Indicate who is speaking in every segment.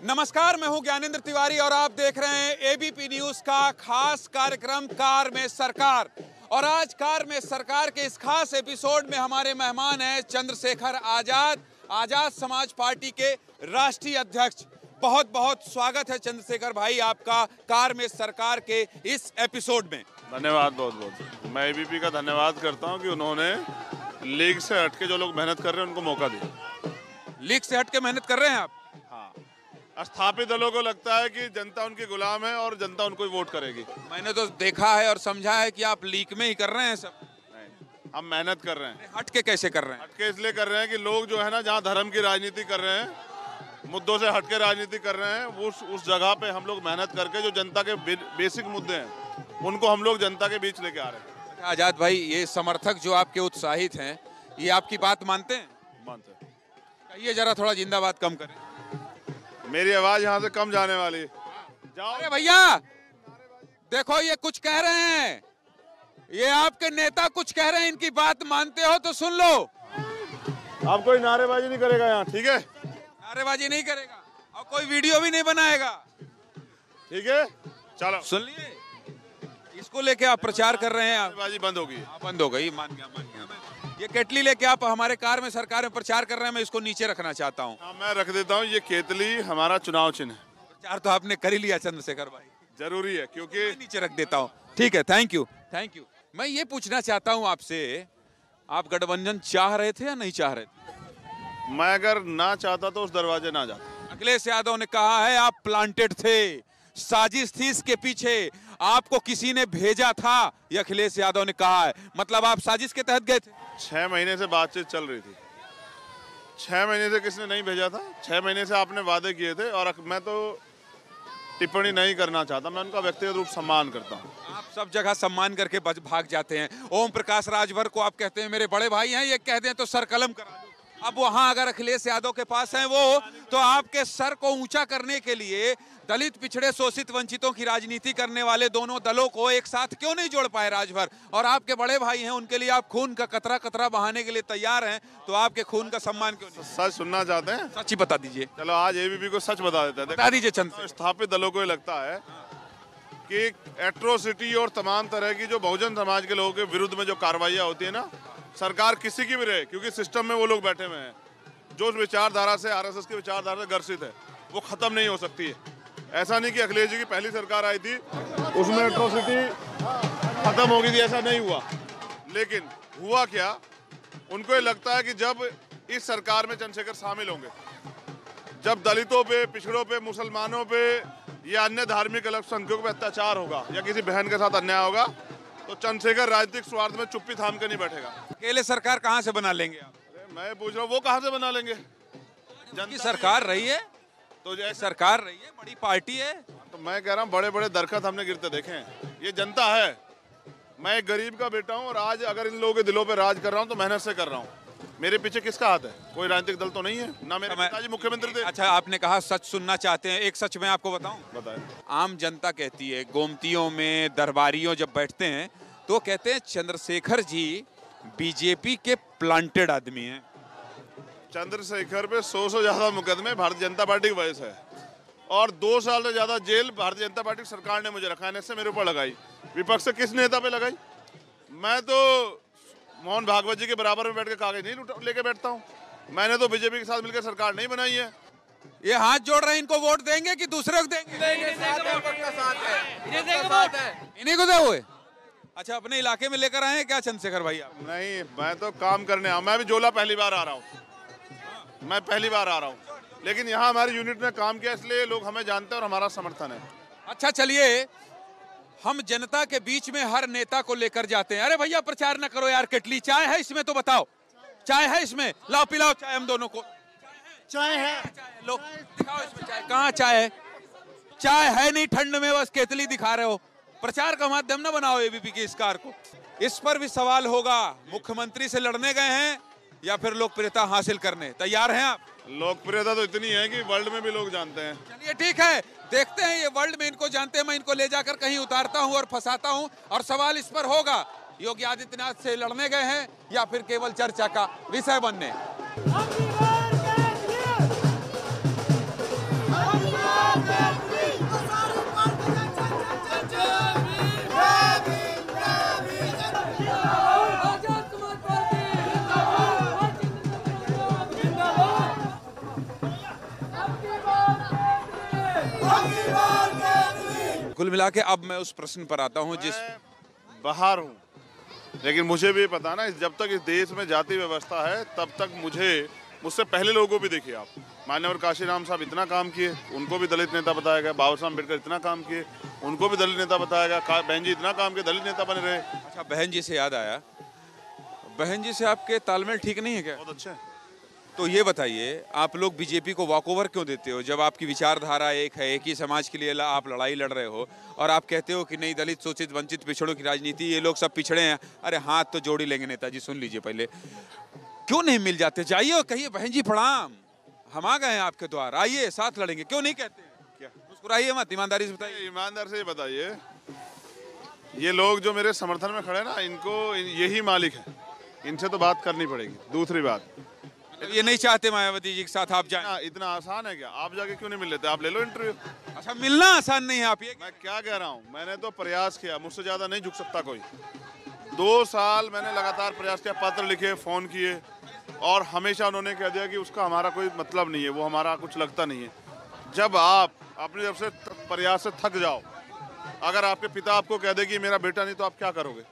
Speaker 1: नमस्कार, मैं हूं ज्ञानेंद्र तिवारी और आप देख रहे हैं एबीपी न्यूज का खास कार्यक्रम कार में सरकार। और आज कार में सरकार के इस खास एपिसोड में हमारे मेहमान हैं चंद्रशेखर आजाद, आजाद समाज पार्टी के राष्ट्रीय अध्यक्ष। बहुत बहुत स्वागत है चंद्रशेखर भाई आपका कार में सरकार के इस एपिसोड में।
Speaker 2: धन्यवाद, बहुत बहुत। मैं एबीपी का धन्यवाद करता हूं कि उन्होंने लीग से हटके जो लोग मेहनत कर रहे हैं उनको मौका दिया।
Speaker 1: लीग से हटके मेहनत कर रहे हैं आप?
Speaker 2: हाँ, स्थापित दलों को लगता है कि जनता उनकी गुलाम है और जनता उनको ही वोट करेगी।
Speaker 1: मैंने तो देखा है और समझा है कि आप लीग में ही कर रहे हैं सब।
Speaker 2: नहीं, हम मेहनत कर रहे हैं।
Speaker 1: हटके कैसे कर रहे हैं?
Speaker 2: हटके इसलिए कर रहे हैं कि लोग जो है ना, जहाँ धर्म की राजनीति कर रहे हैं, मुद्दों से हटके राजनीति कर रहे हैं, उस जगह पे हम लोग मेहनत करके जो जनता के बेसिक मुद्दे हैं उनको हम लोग जनता के बीच लेके आ रहे हैं।
Speaker 1: आजाद भाई, ये समर्थक जो आपके उत्साहित हैं, ये आपकी बात मानते हैं?
Speaker 2: मानते हैं।
Speaker 1: कहिए जरा, थोड़ा जिंदाबाद कम करें।
Speaker 2: मेरी आवाज यहाँ से कम जाने वाली। जाओ।
Speaker 1: अरे भैया देखो, ये कुछ कह रहे हैं, ये आपके नेता कुछ कह रहे हैं, इनकी बात मानते हो तो सुन लो।
Speaker 2: अब कोई नारेबाजी नहीं करेगा यहाँ, ठीक है?
Speaker 1: नारेबाजी नहीं करेगा और कोई वीडियो भी नहीं बनाएगा,
Speaker 2: ठीक है? चलो
Speaker 1: सुन लिए, इसको लेके आप प्रचार कर रहे हैं।
Speaker 2: नारेबाजी बंद होगी।
Speaker 1: बंद हो गई, मान गया मैं। ये केतली लेके आप हमारे कार में सरकार में प्रचार कर रहे हैं, मैं इसको नीचे रखना चाहता हूँ।
Speaker 2: हाँ, मैं रख देता हूँ। ये केतली हमारा चुनाव चिन्ह है।
Speaker 1: प्रचार तो आपने कर ही लिया चंद्रशेखर भाई,
Speaker 2: जरूरी है क्योंकि
Speaker 1: नीचे रख देता हूँ। ठीक है, थैंक यू, थैंक यू। मैं ये पूछना चाहता हूँ आपसे, आप गठबंधन चाह रहे थे या नहीं चाह रहे थे?
Speaker 2: मैं अगर ना चाहता तो उस दरवाजे ना जाता।
Speaker 1: अखिलेश यादव ने कहा है आप प्लांटेड थे, साजिश थी इसके पीछे, आपको किसी ने भेजा था, ये अखिलेश यादव ने कहा है। मतलब आप साजिश के तहत गए थे?
Speaker 2: 6 महीने से बातचीत चल रही थी। 6 महीने से किसने नहीं भेजा था? 6 महीने से आपने वादे किए थे और मैं तो टिप्पणी नहीं करना चाहता। मैं उनका व्यक्तिगत रूप सम्मान करता हूँ।
Speaker 1: आप सब जगह सम्मान करके भाग जाते हैं। ओम प्रकाश राजभर को आप कहते हैं मेरे बड़े भाई हैं, ये कहते हैं तो सर कलम करा दो। अब वहां अगर अखिलेश यादव के पास हैं वो, तो आपके सर को ऊंचा करने के लिए दलित, पिछड़े, शोषित, वंचितों की राजनीति करने वाले दोनों दलों को एक साथ क्यों नहीं जोड़ पाए राजभर? और आपके बड़े भाई हैं, उनके लिए आप खून का कतरा कतरा बहाने के लिए तैयार हैं, तो आपके खून का सम्मान क्यों नहीं?
Speaker 2: सच सुनना चाहते हैं?
Speaker 1: सच ही बता दीजिए।
Speaker 2: चलो आज एबीपी को सच बता देते हैं।
Speaker 1: बता दीजिए चंद्र।
Speaker 2: स्थापित दलों को ये लगता है कि एट्रोसिटी और तमाम तरह की जो बहुजन समाज के लोगों के विरुद्ध में जो कार्रवाइयाँ होती है ना, सरकार किसी की भी रहे, क्योंकि सिस्टम में वो लोग बैठे हुए हैं जो विचारधारा से, आरएसएस की विचारधारा से ग्रसित है, वो खत्म नहीं हो सकती है। ऐसा नहीं कि अखिलेश जी की पहली सरकार आई थी उसमें एट्रोसिटी खत्म हो गई थी, ऐसा नहीं हुआ। लेकिन हुआ क्या, उनको ये लगता है कि जब इस सरकार में चंद्रशेखर शामिल होंगे, जब दलितों पे, पिछड़ों पे, मुसलमानों पे या अन्य धार्मिक अल्पसंख्यकों पे अत्याचार होगा या किसी बहन के साथ अन्याय होगा, तो चंद्रशेखर राजनीतिक स्वार्थ में चुप्पी थाम के नहीं बैठेगा।
Speaker 1: अकेले सरकार कहाँ से बना लेंगे आप?
Speaker 2: मैं पूछ रहा हूँ, वो कहाँ से बना लेंगे?
Speaker 1: जनता की सरकार रही है, तो जो सरकार रही है, बड़ी पार्टी है।
Speaker 2: तो मैं कह रहा हूँ, बड़े बड़े दरख्त हमने गिरते देखे हैं। ये जनता है, मैं एक गरीब का बेटा हूँ और आज अगर इन लोगों के दिलों पे राज कर रहा हूँ तो मेहनत से कर रहा हूँ। मेरे पीछे किसका हाथ है? कोई राजनीतिक दल तो नहीं है ना। मेरे पिताजी मुख्यमंत्री थे।
Speaker 1: अच्छा, आपने कहा सच सुनना चाहते हैं, एक सच मैं आपको बताऊं?
Speaker 2: बताएं।
Speaker 1: आम जनता कहती है, गोमतियों में दरबारियों जब बैठते हैं तो कहते हैं चंद्रशेखर जी बीजेपी के प्लांटेड आदमी हैं।
Speaker 2: चंद्रशेखर पे 100 से ज्यादा मुकदमे भारतीय जनता पार्टी की वजह से है और 2 साल से ज्यादा जेल भारतीय जनता पार्टी की सरकार ने मुझे रखा है, से मेरे ऊपर लगाई। विपक्ष से किस नेता पे लगाई? मैं तो मोहन भागवत जी के बराबर में बैठ के कागज नहीं लेके बैठता हूँ। मैंने तो बीजेपी के साथ मिलकर सरकार नहीं बनाई है।
Speaker 1: ये हाथ जोड़ रहे हैं, इनको वोट देंगे कि दूसरे को देंगे? इन्हीं को दे हुए। अच्छा, अपने इलाके में लेकर आए हैं क्या चंद्रशेखर भाई आप?
Speaker 2: नहीं, मैं तो काम करने आया। मैं भी जोला पहली बार आ रहा हूँ, मैं पहली बार आ रहा हूँ, लेकिन यहाँ हमारी यूनिट ने काम किया इसलिए लोग हमें जानते हैं और हमारा समर्थन है।
Speaker 1: अच्छा चलिए, हम जनता के बीच में हर नेता को लेकर जाते हैं। अरे भैया प्रचार ना करो यार, केटली चाय है इसमें तो बताओ, चाय है इसमें? लाओ पिलाओ चाय हम दोनों को। चाय है, लो दिखाओ इसमें चाय। कहाँ चाय है? चाय है नहीं, ठंड में बस केतली दिखा रहे हो। प्रचार का माध्यम ना बनाओ एबीपी की इस कार को। इस पर भी सवाल होगा, मुख्यमंत्री से लड़ने गए हैं या फिर लोकप्रियता हासिल करने? तैयार हैं आप?
Speaker 2: लोकप्रियता तो इतनी है कि वर्ल्ड में भी लोग जानते हैं।
Speaker 1: चलिए ठीक है, देखते हैं ये वर्ल्ड में इनको जानते हैं। मैं इनको ले जाकर कहीं उतारता हूं और फंसाता हूं और सवाल इस पर होगा, योगी आदित्यनाथ से लड़ने गए हैं या फिर केवल चर्चा का विषय बनने? कुल मिला के अब मैं उस प्रश्न पर आता हूँ जिस
Speaker 2: बाहर हूँ, लेकिन मुझे भी पता ना, जब तक इस देश में जाति व्यवस्था है तब तक मुझसे पहले लोगों को भी देखिए आप, मान्यवर काशीराम साहब इतना काम किए, उनको भी दलित नेता बताया गया। बाबा साहब अम्बेडकर इतना काम किए, उनको भी दलित नेता बताया गया। बहन जी इतना काम किए, दलित नेता बने रहे।
Speaker 1: अच्छा, बहन जी से याद आया, बहन जी से आपके तालमेल ठीक नहीं है क्या?
Speaker 2: बहुत अच्छे।
Speaker 1: तो ये बताइए, आप लोग बीजेपी को वॉकओवर क्यों देते हो जब आपकी विचारधारा एक है, एक ही समाज के लिए आप लड़ाई लड़ रहे हो, और आप कहते हो कि नहीं दलित, शोषित, वंचित, पिछड़ों की राजनीति, ये लोग सब पिछड़े हैं। अरे हाथ तो जोड़ ही लेंगे नेताजी, सुन लीजिए पहले, क्यों नहीं मिल जाते? जाइए और कहिए बहन जी प्रणाम, हम आ गए हैं आपके द्वार, आइए साथ लड़ेंगे। क्यों नहीं कहते? क्या मुस्कुराइए मत, ईमानदारी से बताइए।
Speaker 2: ईमानदार से बताइए, ये लोग जो मेरे समर्थन में खड़े ना, इनको यही मालिक है, इनसे तो बात करनी पड़ेगी। दूसरी बात,
Speaker 1: ये नहीं चाहते मायावती जी के साथ आप जाएं?
Speaker 2: इतना आसान है क्या? आप जाके क्यों नहीं मिल लेते? आप ले लो इंटरव्यू।
Speaker 1: अच्छा, मिलना आसान नहीं है? आप ये
Speaker 2: मैं क्या कह रहा हूँ, मैंने तो प्रयास किया, मुझसे ज्यादा नहीं झुक सकता कोई। 2 साल मैंने लगातार प्रयास किया, पत्र लिखे, फोन किए, और हमेशा उन्होंने कह दिया कि उसका हमारा कोई मतलब नहीं है, वो हमारा कुछ लगता नहीं है। जब आप अपनी तरफ से प्रयास से थक जाओ, अगर आपके पिता आपको कह दे कि मेरा बेटा नहीं, तो आप क्या करोगे?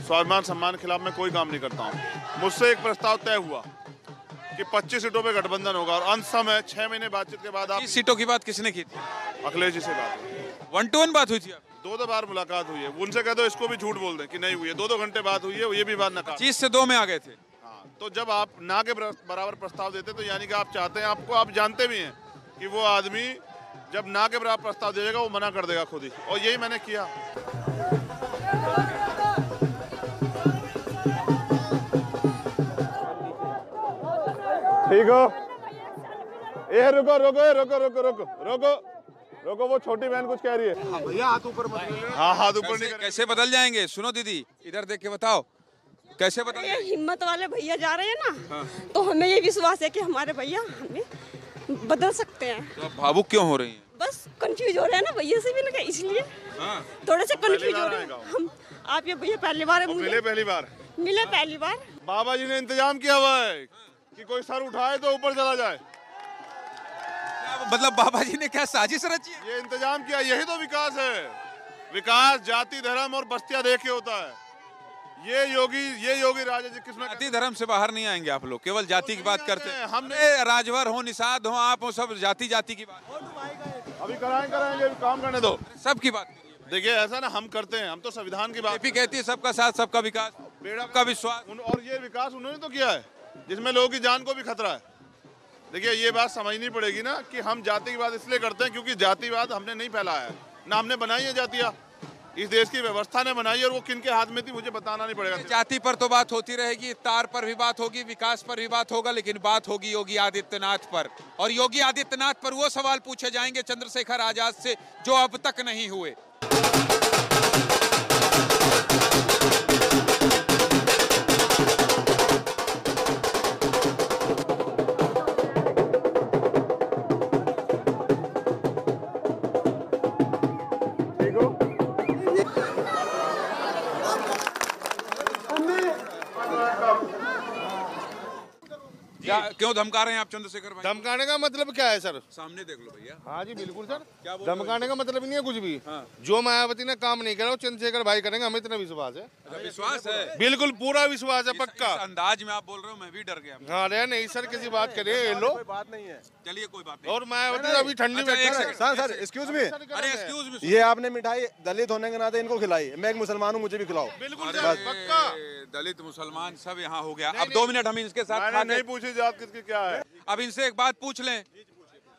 Speaker 2: स्वाभिमान सम्मान के खिलाफ मैं कोई काम नहीं करता हूँ। मुझसे एक प्रस्ताव तय हुआ कि 25 सीटों पे गठबंधन होगा, और अंत समय 6 महीने बातचीत के बाद आप
Speaker 1: 20 सीटों की बात किसने की थी?
Speaker 2: अखिलेश जी से बात हुई।
Speaker 1: 1-to-1 बात हुई थी?
Speaker 2: 2 बार मुलाकात हुई है। उनसे कह दो इसको भी झूठ बोल दें कि नहीं हुई है। 2 घंटे बात हुई है, ये भी बात नकार।
Speaker 1: 25 से 2 में आ गए थे।
Speaker 2: हाँ, तो जब आप ना के बराबर प्रस्ताव देते तो यानी कि आप चाहते हैं, आप जानते भी हैं कि वो आदमी जब ना के बराबर प्रस्ताव देगा वो मना कर देगा खुद ही, और यही मैंने किया। ठीक हो? ये रुको रुको रुको रुको रुको रुको रुको, वो छोटी बहन कुछ कह रही है।
Speaker 3: हाँ भैया, हाथ ऊपर मत करिए।
Speaker 2: हाँ, हाथ ऊपर नहीं।
Speaker 1: कैसे बदल जाएंगे? सुनो दीदी, इधर देख के बताओ, कैसे बदल?
Speaker 4: ये हिम्मत वाले भैया जा रहे हैं ना, हाँ। तो हमें ये विश्वास है कि हमारे भैया हमें बदल सकते हैं।
Speaker 1: तो आप भावुक क्यों हो रही हैं?
Speaker 4: बस कंफ्यूज हो रहे हैं ना भैया से भी ना, इसलिए थोड़े से कंफ्यूज हो रहे हैं हम। आप ये भैया पहली बार
Speaker 2: मिले? पहली बार बाबा जी ने इंतजाम किया हुआ है कि कोई सर उठाए तो ऊपर चला जाए।
Speaker 1: मतलब बाबा जी ने क्या साजिश रची है?
Speaker 2: ये इंतजाम किया, यही तो विकास है। विकास जाति धर्म और बस्तियां देख के होता है। ये योगी राजा जी किसमें?
Speaker 1: जाति धर्म से बाहर नहीं आएंगे आप लोग, केवल जाति की बात करते हैं। हमने राजभर हो, निषाद हो, आप हो, सब जाति की बात।
Speaker 2: अभी कराएंगे, काम करने दो।
Speaker 1: सबकी बात
Speaker 2: देखिए, ऐसा ना हम करते हैं, हम तो संविधान की बात
Speaker 1: कहती है, सबका साथ, सबका विकास, सबका विश्वास।
Speaker 2: और ये विकास उन्होंने तो किया है जिसमें लोगों की जान को भी खतरा है। देखिए, ये बात समझनी पड़ेगी ना कि हम जाति की बात इसलिए करते हैं क्योंकि जातिवाद हमने नहीं फैलाया है, ना हमने बनाई है जातियाँ, इस देश की व्यवस्था ने बनाई, और वो किनके हाथ में थी मुझे बताना नहीं पड़ेगा।
Speaker 1: जाति पर तो बात होती रहेगी, तार पर भी बात होगी, विकास पर भी बात होगा, लेकिन बात होगी योगी आदित्यनाथ पर। और योगी आदित्यनाथ पर वो सवाल पूछे जाएंगे चंद्रशेखर आजाद से जो अब तक नहीं हुए। क्यों धमका रहे हैं आप चंद्रशेखर भाई?
Speaker 3: धमकाने का मतलब क्या है सर?
Speaker 1: सामने देख लो भैया।
Speaker 3: हाँ जी बिल्कुल सर,
Speaker 1: क्या
Speaker 3: धमकाने का मतलब नहीं है कुछ भी।
Speaker 1: हाँ।
Speaker 3: जो मायावती ने काम नहीं करा वो चंद्रशेखर भाई करेंगे, हमें इतना विश्वास है।
Speaker 1: विश्वास है?
Speaker 3: बिल्कुल पूरा विश्वास है, पक्का।
Speaker 1: इस अंदाज में आप बोल रहे हो, मैं भी डर गया।
Speaker 3: हाँ अरे नहीं सर, किसी बात करिए, लो बात नहीं है।
Speaker 1: चलिए कोई बात नहीं।
Speaker 3: और मायावती अभी ठंडी में।
Speaker 5: सर एक्सक्यूज मी,
Speaker 1: अरे एक्सक्यूज मी,
Speaker 5: ये आपने मिठाई दलित होने के नाते इनको खिलाई, मैं एक मुसलमान हूँ, मुझे भी खिलाओ।
Speaker 3: बिल्कुल सर, पक्का।
Speaker 1: दलित मुसलमान सब यहाँ हो गया। अब 2 मिनट हम इनके साथ
Speaker 2: नहीं पूछी जात किसकी क्या है।
Speaker 1: अब इनसे एक बात पूछ लें।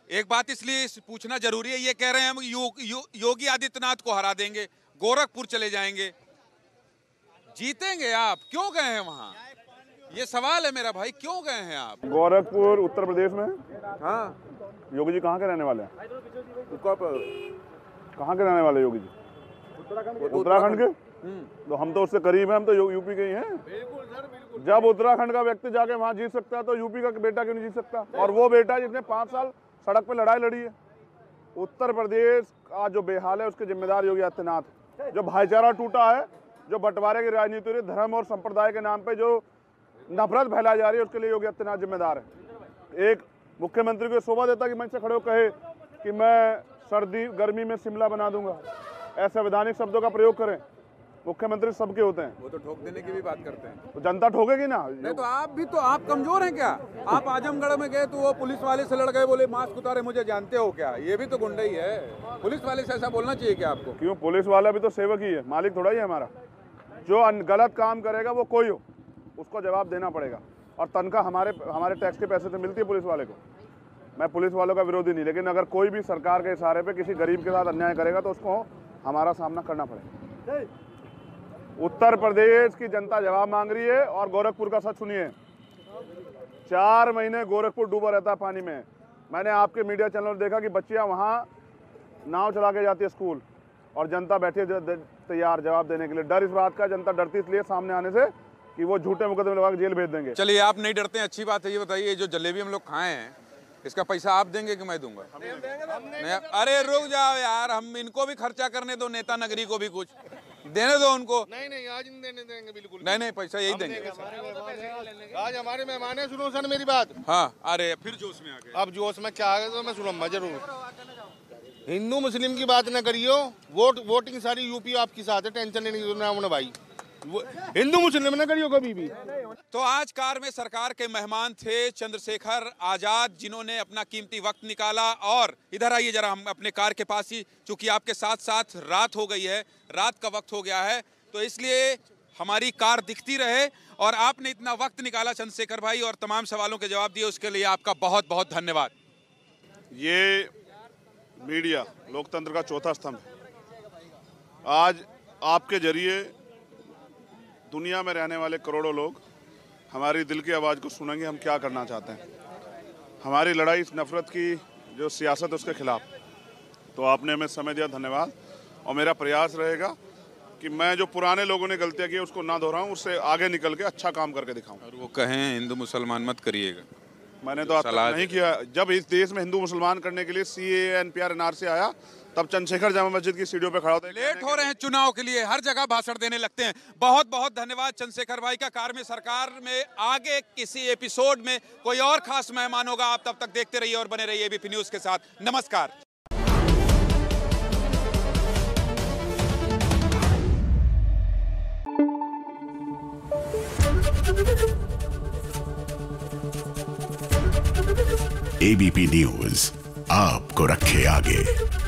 Speaker 1: एक बात इसलिए पूछना जरूरी है, ये कह रहे हैं हम योगी आदित्यनाथ को हरा देंगे, गोरखपुर चले जाएंगे, जीतेंगे आप? क्यों गए हैं वहाँ? ये सवाल है मेरा भाई, क्यों गए हैं आप?
Speaker 2: गोरखपुर उत्तर प्रदेश में।
Speaker 5: हाँ,
Speaker 2: योगी जी कहाँ के रहने वाले हैं? कहाँ के रहने वाले योगी जी? उत्तराखंड के। तो हम तो उससे करीब हैं, हम तो यूपी के ही हैं। जब उत्तराखंड का व्यक्ति जाके वहाँ जीत सकता है तो यूपी का बेटा क्यों नहीं जीत सकता? और वो बेटा जिसने 5 साल सड़क पे लड़ाई लड़ी है। उत्तर प्रदेश का जो बेहाल है उसके जिम्मेदार योगी आदित्यनाथ। जो भाईचारा टूटा है, जो बंटवारे की राजनीति हो रही है, धर्म और संप्रदाय के नाम पे जो नफरत फैलाई जा रही है, उसके लिए योगी आदित्यनाथ जिम्मेदार है। एक मुख्यमंत्री को शोभा देता कि मंच से खड़े हो कहे कि मैं सर्दी गर्मी में शिमला बना दूंगा। असंवैधानिक शब्दों का प्रयोग करें। मुख्यमंत्री सबके होते हैं।
Speaker 1: वो तो ठोक देने की भी बात करते हैं।
Speaker 2: तो जनता ठोकेगी ना।
Speaker 1: नहीं तो आप कमजोर हैं क्या? आप आजमगढ़ में गए तो वो पुलिस वाले से लड़ गए, बोले मास्क उतारे, मुझे जानते हो क्या? ये भी तो गुंडा ही है। पुलिस वाले से ऐसा बोलना चाहिए क्या आपको?
Speaker 2: क्यों? पुलिस वाला भी तो सेवक ही है, मालिक थोड़ा ही है हमारा। जो गलत काम करेगा वो कोई हो, उसको जवाब देना पड़ेगा। और तनख्वाह हमारे टैक्स के पैसे से मिलती है पुलिस वाले को। मैं पुलिस वालों का विरोधी नहीं, लेकिन अगर कोई भी सरकार के इशारे पे किसी गरीब के साथ अन्याय करेगा तो उसको हमारा सामना करना पड़ेगा। उत्तर प्रदेश की जनता जवाब मांग रही है। और गोरखपुर का सच सुनिए, 4 महीने गोरखपुर डूबा रहता है पानी में। मैंने आपके मीडिया चैनल देखा कि बच्चियां वहां नाव चला के जाती है स्कूल, और जनता बैठी है तैयार जवाब देने के लिए। डर इस बात का, जनता डरती इसलिए सामने आने से कि वो झूठे मुकदमे लगा के जेल भेज देंगे।
Speaker 1: चलिए, आप नहीं डरते हैं, अच्छी बात है। ये बताइए, जो जलेबी हम लोग खाए हैं, इसका पैसा आप देंगे कि मैं दूंगा? नहीं, अरे रुक जाओ यार, हम इनको भी खर्चा करने दो, नेता नगरी को भी कुछ देने दो उनको।
Speaker 3: नहीं आज नहीं देने देंगे बिल्कुल।
Speaker 1: नहीं पैसा यही देंगे।
Speaker 3: आज हमारे मेहमान है, सुनो सर मेरी बात।
Speaker 1: हाँ, अरे फिर जोश में आ गए।
Speaker 3: अब जोश में क्या आ गए तो मैं सुनूंगा जरूर। हिंदू मुस्लिम की बात न करियो, वोटिंग सारी यूपी आपके साथ है, टेंशन नहीं लेना भाई। हिंदू मुस्लिम न करियो कभी भी।
Speaker 1: तो आज कार में सरकार के मेहमान थे चंद्रशेखर आजाद, जिन्होंने अपना कीमती वक्त निकाला। और इधर आइए जरा, हम अपने कार के पास ही, चूंकि आपके साथ साथ रात हो गई है, रात का वक्त हो गया है, तो इसलिए हमारी कार दिखती रहे। और आपने इतना वक्त निकाला चंद्रशेखर भाई, और तमाम सवालों के जवाब दिए, उसके लिए आपका बहुत बहुत धन्यवाद।
Speaker 2: ये मीडिया लोकतंत्र का चौथा स्तंभ है। आज आपके जरिए दुनिया में रहने वाले करोड़ों लोग हमारी दिल की आवाज़ को सुनेंगे, हम क्या करना चाहते हैं। हमारी लड़ाई इस नफरत की जो सियासत है उसके खिलाफ। तो आपने हमें समय दिया, धन्यवाद। और मेरा प्रयास रहेगा कि मैं जो पुराने लोगों ने गलतियाँ की उसको ना दोहराऊं, उससे आगे निकल के अच्छा काम करके दिखाऊं।
Speaker 1: और वो कहें हिंदू मुसलमान मत करिएगा,
Speaker 2: मैंने तो आज तक नहीं किया। जब इस देश में हिंदू मुसलमान करने के लिए CAA NPR NRC आया, तब चंद्रशेखर जामा मस्जिद की सीढ़ियों पे खड़ा होता है।
Speaker 1: लेट हो रहे हैं चुनाव के लिए, हर जगह भाषण देने लगते हैं। बहुत बहुत धन्यवाद चंद्रशेखर भाई का। कार में सरकार में आगे किसी एपिसोड में कोई और खास मेहमान होगा। आप तब तक देखते रहिए और बने रहिए ABP न्यूज़ के साथ। नमस्कार।
Speaker 6: ABP न्यूज़ आपको रखे आगे।